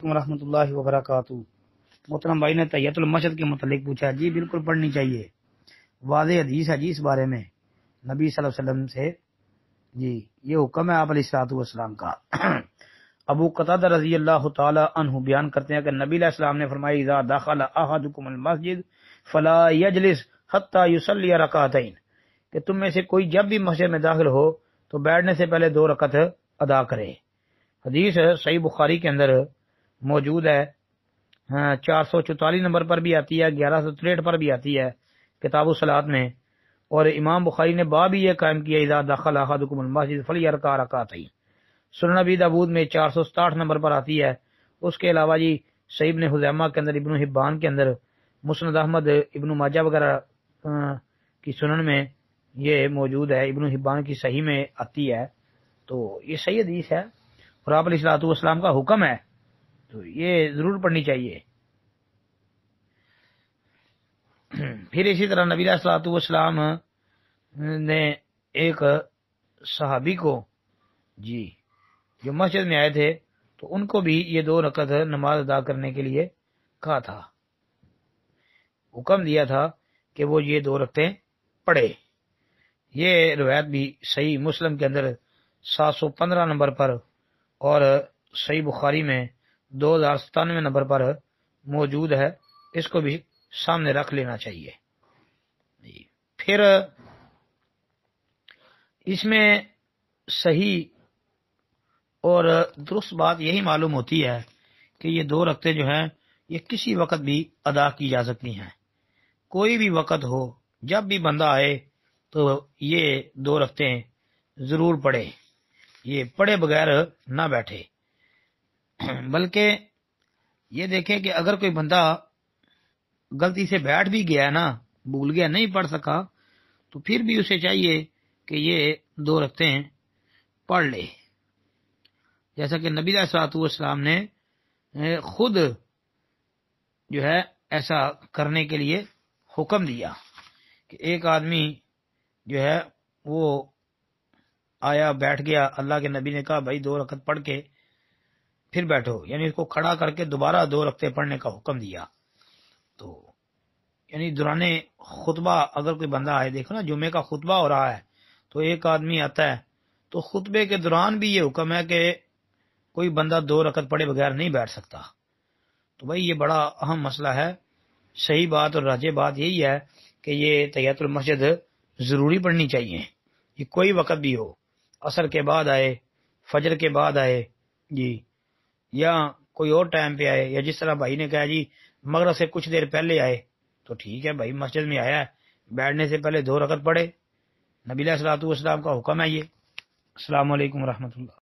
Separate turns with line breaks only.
ورحمۃ اللہ وبرکاتہ۔ محترم بھائی نے تحیۃ المسجد کے متعلق پوچھا۔ جی بالکل پڑھنی چاہیے، واضح حدیث ہے جی اس بارے میں نبی صلی اللہ علیہ وسلم سے، جی یہ حکم ہے آپ علیہ الصلوۃ والسلام کا۔ ابو قتادہ رضی اللہ تعالی عنہ بیان کرتے ہیں کہ نبی علیہ السلام نے فرمایا اذا دخل احدکم المسجد فلا یجلس حتی یصلی رکعتین، کہ تم میں سے کوئی جب بھی مسجد میں داخل ہو تو بیٹھنے سے پہلے 2 رکعت ادا کرے۔ حدیث صحیح بخاری کے اندر موجود ہے، 444 نمبر پر بھی آتی ہے، 1163 پر بھی آتی ہے کتاب الصلاۃ میں، اور امام بخاری نے باب یہ قائم کیا اذا دخل احدکم المسجد فلیرکع رکعتین۔ سنن ابی داؤد میں 467 نمبر پر آتی ہے۔ اس کے علاوہ جی صحیح ابن خزیمہ کے اندر، ابن حبان کے اندر، مسند احمد، ابن ماجہ وغیرہ کی سنن میں یہ موجود ہے، ابن حبان کی صحیح میں آتی ہے، تو یہ صحیح حدیث ہے اور آپ علیہ الصلوۃ والسلام کا حکم ہے، تو یہ ضرور پڑھنی چاہیے۔ پھر اسی طرح نبی علیہ الصلوۃ والسلام نے ایک صحابی کو جی جو مسجد میں آئے تھے تو ان کو بھی یہ 2 رکعت نماز ادا کرنے کے لیے کہا تھا، حکم دیا تھا کہ وہ یہ 2 رکعتیں پڑھے۔ یہ روایت بھی صحیح مسلم کے اندر 715 نمبر پر اور صحیح بخاری میں 2097 نمبر پر موجود ہے، اس کو بھی سامنے رکھ لینا چاہیے۔ پھر اس میں صحیح اور درست بات یہی معلوم ہوتی ہے کہ یہ 2 رکعتیں جو ہیں یہ کسی وقت بھی ادا کی جا سکتی ہیں، کوئی بھی وقت ہو، جب بھی بندہ آئے تو یہ 2 رکعتیں ضرور پڑھے، یہ پڑھے بغیر نہ بیٹھے۔ بلکہ یہ دیکھیں کہ اگر کوئی بندہ غلطی سے بیٹھ بھی گیا نا، بھول گیا، نہیں پڑھ سکا، تو پھر بھی اسے چاہیے کہ یہ 2 رکعتیں پڑھ لے، جیسا کہ نبی علیہ الصلوۃ والسلام نے خود جو ہے ایسا کرنے کے لیے حکم دیا کہ ایک آدمی جو ہے وہ آیا، بیٹھ گیا، اللہ کے نبی نے کہا بھائی 2 رکعت پڑھ کے پھر بیٹھو، یعنی اس کو کھڑا کر کے دوبارہ 2 رکعتیں پڑھنے کا حکم دیا۔ تو یعنی دوران خطبہ اگر کوئی بندہ آئے، دیکھو نا جمعے کا خطبہ ہو رہا ہے تو ایک آدمی آتا ہے تو خطبے کے دوران بھی یہ حکم ہے کہ کوئی بندہ 2 رکعت پڑھے بغیر نہیں بیٹھ سکتا۔ تو بھائی یہ بڑا اہم مسئلہ ہے، صحیح بات اور راجح بات یہی ہے کہ یہ تحیۃ المسجد ضروری پڑھنی چاہیے، یہ کوئی وقت بھی ہو، عصر کے بعد آئے، فجر کے بعد آئے جی، یا کوئی اور ٹائم پہ آئے، یا جس طرح بھائی نے کہا جی مغرب سے کچھ دیر پہلے آئے، تو ٹھیک ہے بھائی، مسجد میں آیا ہے، بیٹھنے سے پہلے 2 رکعت پڑھے، نبی علیہ الصلوۃ والسلام کا حکم ہے یہ۔ السلام علیکم ورحمۃ اللہ۔